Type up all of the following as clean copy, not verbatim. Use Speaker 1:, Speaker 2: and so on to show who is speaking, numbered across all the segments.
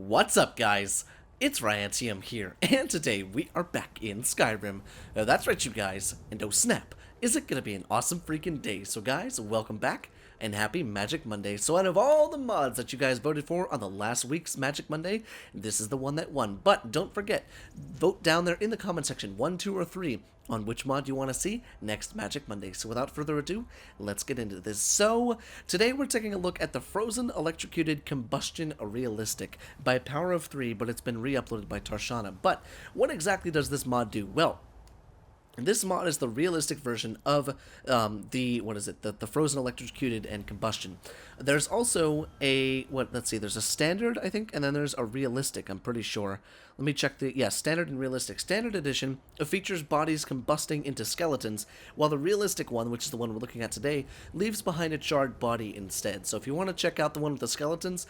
Speaker 1: What's up, guys? It's Ryantium here, and today we are back in Skyrim. That's right, you guys, and oh snap, is it gonna be an awesome freaking day? So guys, welcome back, and happy Magic Monday. So out of all the mods that you guys voted for on the last week's Magic Monday, this is the one that won. But don't forget, vote down there in the comment section, 1, 2, or 3, on which mod you want to see next Magic Monday. So without further ado, let's get into this. So today we're taking a look at the Frozen Electrocuted Combustion Realistic by Power of 3, but it's been re-uploaded by Tarshana. But what exactly does this mod do? Well, this mod is the realistic version of the Frozen Electrocuted and Combustion. There's also a, there's a standard, I think, and then there's a realistic, I'm pretty sure. Let me check standard and realistic. Standard edition features bodies combusting into skeletons, while the realistic one, which is the one we're looking at today, leaves behind a charred body instead. So if you want to check out the one with the skeletons,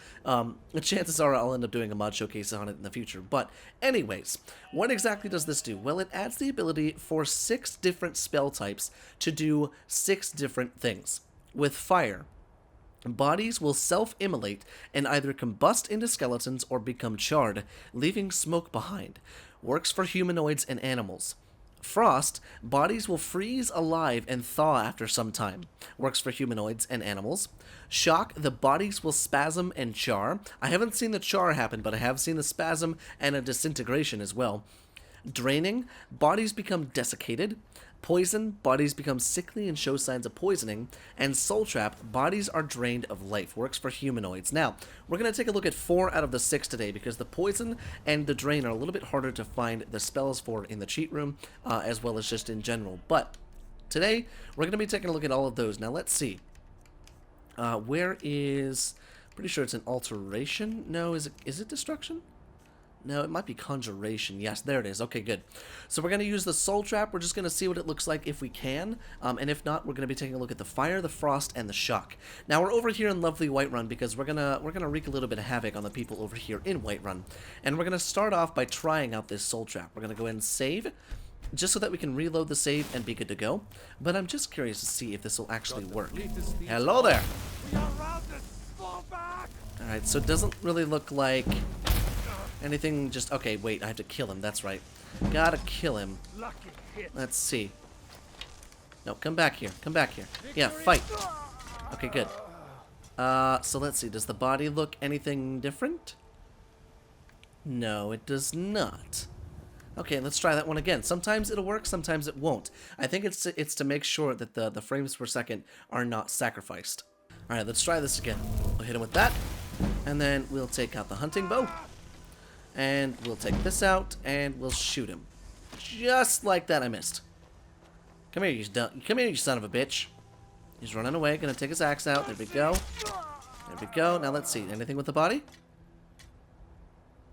Speaker 1: chances are I'll end up doing a mod showcase on it in the future. But anyways, what exactly does this do? Well, it adds the ability for 6 different spell types to do 6 different things. With fire, bodies will self-immolate and either combust into skeletons or become charred, leaving smoke behind. Works for humanoids and animals. Frost, bodies will freeze alive and thaw after some time. Works for humanoids and animals. Shock, the bodies will spasm and char. I haven't seen the char happen, but I have seen the spasm and a disintegration as well. Draining, bodies become desiccated. Poison, bodies become sickly and show signs of poisoning. And Soul Trap, bodies are drained of life. Works for humanoids. Now, we're going to take a look at 4 out of the 6 today, because the Poison and the Drain are a little bit harder to find the spells for in the cheat room, as well as just in general. But today, we're going to be taking a look at all of those. Now, let's see. Where is... Pretty sure it's an Alteration? No, is it Destruction? No, it might be Conjuration. Yes, there it is. Okay, good. So we're going to use the Soul Trap. We're just going to see what it looks like if we can. And if not, we're going to be taking a look at the Fire, the Frost, and the Shock. Now, we're over here in lovely Whiterun because we're gonna wreak a little bit of havoc on the people over here in Whiterun. And we're going to start off by trying out this Soul Trap. We're going to go ahead and save, just so that we can reload the save and be good to go. But I'm just curious to see if this will actually work. Hello there! Alright, so it doesn't really look like anything. Just okay, wait, I have to kill him, that's right. Gotta kill him. Let's see. No, come back here, come back here. Yeah, fight. Okay, good. So let's see, does the body look anything different? No, it does not. Okay, let's try that one again. Sometimes it'll work, sometimes it won't. I think it's to make sure that the frames per second are not sacrificed. Alright, let's try this again. We'll hit him with that, and then we'll take out the hunting bow. And we'll take this out, and we'll shoot him. Just like that, I missed. Come here, you son of a bitch. He's running away, gonna take his axe out. There we go. There we go. Now let's see, anything with the body?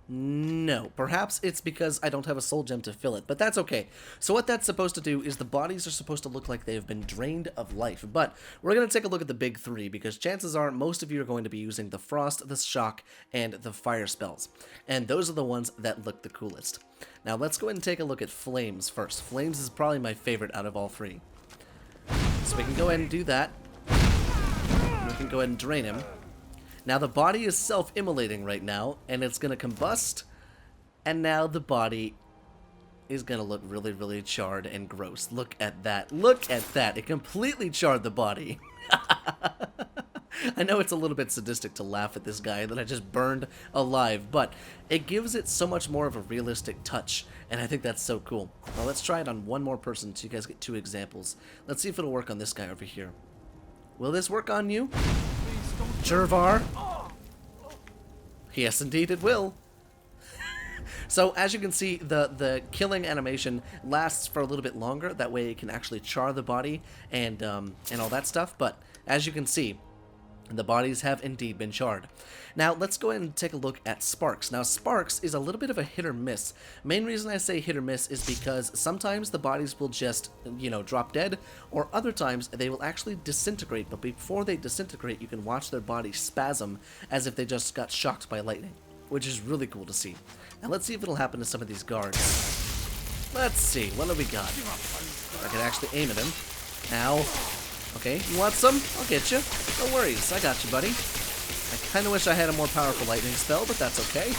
Speaker 1: No. Perhaps it's because I don't have a soul gem to fill it, but that's okay. So what that's supposed to do is the bodies are supposed to look like they have been drained of life. But we're going to take a look at the big 3, because chances are most of you are going to be using the Frost, the Shock, and the Fire spells. And those are the ones that look the coolest. Now let's go ahead and take a look at Flames first. Flames is probably my favorite out of all 3. So we can go ahead and do that. We can go ahead and drain him. Now the body is self-immolating right now, and it's going to combust, and now the body is going to look really, really charred and gross. Look at that. Look at that. It completely charred the body. I know it's a little bit sadistic to laugh at this guy that I just burned alive, but it gives it so much more of a realistic touch, and I think that's so cool. Now let's try it on one more person so you guys get 2 examples. Let's see if it'll work on this guy over here. Will this work on you? Jervar? Yes, indeed it will. So, as you can see, the killing animation lasts for a little bit longer. That way it can actually char the body and all that stuff. But, as you can see, the bodies have indeed been charred. Now, let's go ahead and take a look at Sparks. Now, Sparks is a little bit of a hit or miss. Main reason I say hit or miss is because sometimes the bodies will just, drop dead, or other times they will actually disintegrate, but before they disintegrate, you can watch their body spasm as if they just got shocked by lightning, which is really cool to see. Now, let's see if it'll happen to some of these guards. Let's see, what do we got? I can actually aim at him. Ow. Okay, you want some? I'll get you. No worries, I got you, buddy. Kinda wish I had a more powerful lightning spell, but that's okay.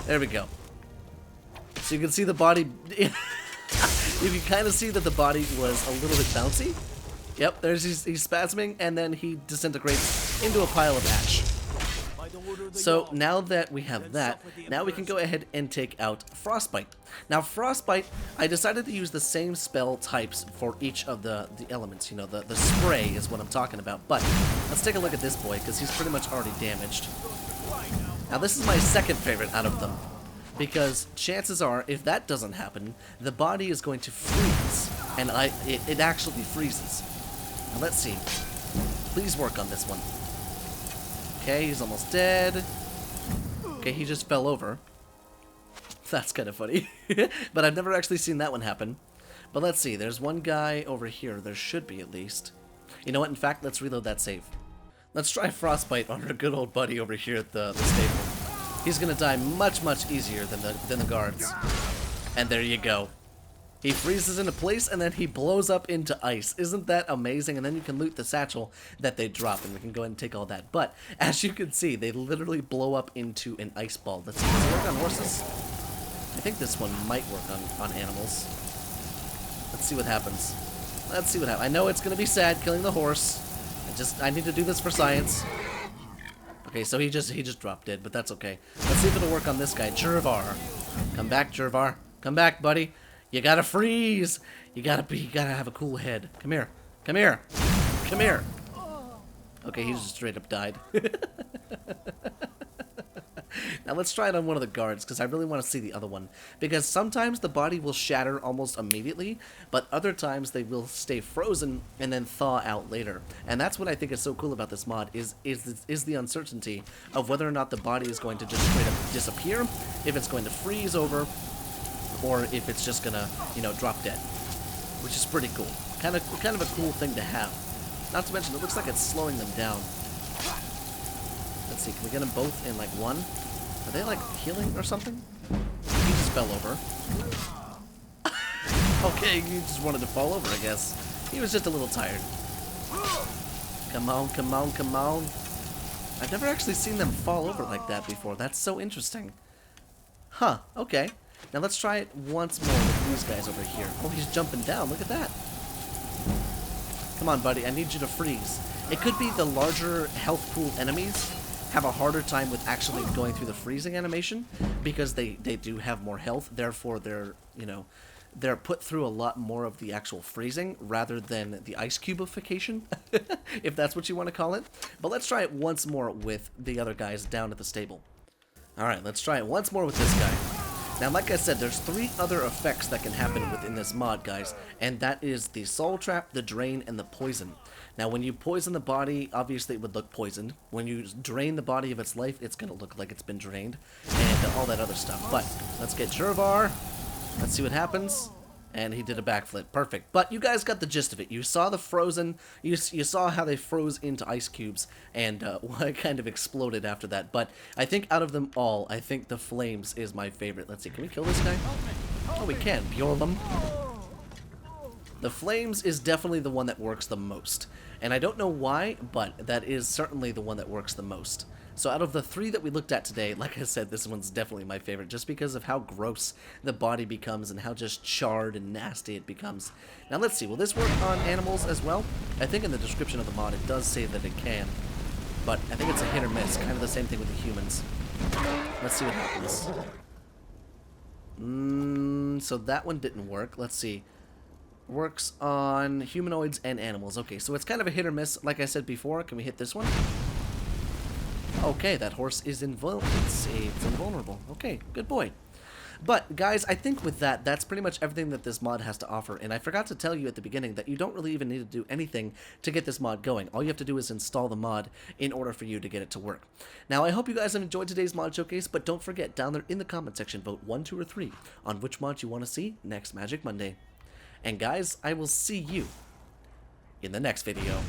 Speaker 1: There we go. So you can see the body... you can kind of see that the body was a little bit bouncy. Yep, he's spasming, and then he disintegrates into a pile of ash. So now that we have that, now we can go ahead and take out Frostbite. Now Frostbite, I decided to use the same spell types for each of the elements. You know, the spray is what I'm talking about. But let's take a look at this boy, because he's pretty much already damaged. Now this is my second favorite out of them, because chances are, if that doesn't happen, the body is going to freeze, and it actually freezes. Now let's see. Please work on this one. Okay, he's almost dead. Okay, he just fell over. That's kind of funny. But I've never actually seen that one happen. But let's see, there's one guy over here. There should be, at least. You know what, in fact, let's reload that save. Let's try Frostbite on our good old buddy over here at the stable. He's gonna die much, much easier than the guards. And there you go. He freezes into place, and then he blows up into ice. Isn't that amazing? And then you can loot the satchel that they drop, and we can go ahead and take all that. But, as you can see, they literally blow up into an ice ball. Let's see, does it work on horses? I think this one might work on animals. Let's see what happens. Let's see what happens. I know it's going to be sad killing the horse. I need to do this for science. Okay, so he just dropped dead, but that's okay. Let's see if it'll work on this guy, Jervar. Come back, Jervar. Come back, buddy. You gotta freeze. You gotta have a cool head. Come here. Come here. Come here. Okay, he just straight up died. Now let's try it on one of the guards, because I really want to see the other one. Because sometimes the body will shatter almost immediately, but other times they will stay frozen and then thaw out later. And that's what I think is so cool about this mod, is the uncertainty of whether or not the body is going to just straight up disappear, if it's going to freeze over, or if it's just gonna, you know, drop dead. Which is pretty cool. Kind of a cool thing to have. Not to mention, it looks like it's slowing them down. Let's see, can we get them both in, like, one? Are they, like, healing or something? He just fell over. Okay, he just wanted to fall over, I guess. He was just a little tired. Come on, come on, come on. I've never actually seen them fall over like that before. That's so interesting. Huh, okay. Now let's try it once more with these guys over here. Oh, he's jumping down. Look at that. Come on, buddy. I need you to freeze. It could be the larger health pool enemies have a harder time with actually going through the freezing animation, because they do have more health. Therefore, they're put through a lot more of the actual freezing rather than the ice cubification, if that's what you want to call it. But let's try it once more with the other guys down at the stable. Alright, let's try it once more with this guy. Now, like I said, there's 3 other effects that can happen within this mod, guys, and that is the soul trap, the drain, and the poison. Now, when you poison the body, obviously it would look poisoned. When you drain the body of its life, it's going to look like it's been drained, and all that other stuff. But let's get Jervar. Let's see what happens. And he did a backflip. Perfect. But you guys got the gist of it. You saw the frozen, you saw how they froze into ice cubes, and it kind of exploded after that. But I think out of them all, I think the flames is my favorite. Let's see, can we kill this guy? Oh, we can. Bjorlum. The flames is definitely the one that works the most. And I don't know why, but that is certainly the one that works the most. So out of the 3 that we looked at today, like I said, this one's definitely my favorite, just because of how gross the body becomes and how just charred and nasty it becomes. Now let's see, will this work on animals as well? I think in the description of the mod it does say that it can, but I think it's a hit or miss, kind of the same thing with the humans. Let's see what happens. So that one didn't work. Let's see. Works on humanoids and animals. Okay, so it's kind of a hit or miss, like I said before. Can we hit this one? Okay, that horse is invulnerable. Okay, good boy. But, guys, I think with that, that's pretty much everything that this mod has to offer. And I forgot to tell you at the beginning that you don't really even need to do anything to get this mod going. All you have to do is install the mod in order for you to get it to work. Now, I hope you guys have enjoyed today's mod showcase, but don't forget, down there in the comment section, vote 1, 2, or 3 on which mod you want to see next Magic Monday. And, guys, I will see you in the next video.